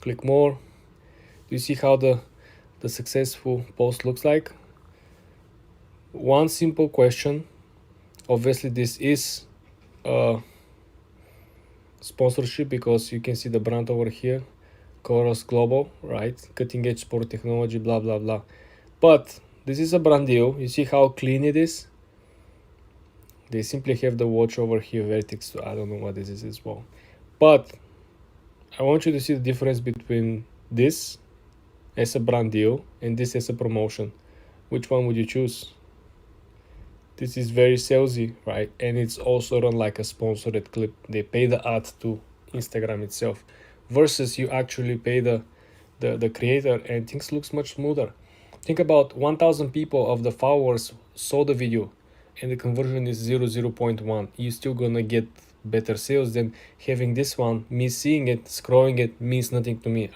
click more. Do you see how the successful post looks like? One simple question. Obviously this is sponsorship because you can see the brand over here, Chorus Global, right? Cutting edge sport technology, blah blah blah. But this is a brand deal. You see how clean it is? They simply have the watch over here, Vertex. I don't know what this is as well. But I want you to see the difference between this as a brand deal and this as a promotion. Which one would you choose? This is very salesy, right? And it's also run like a sponsored clip. They pay the ad to Instagram itself, versus you actually pay the creator, and things looks much smoother. Think about 1,000 people of the followers saw the video and the conversion is 0.1. You're still gonna get better sales than having this one. Me seeing it, scrolling it means nothing to me.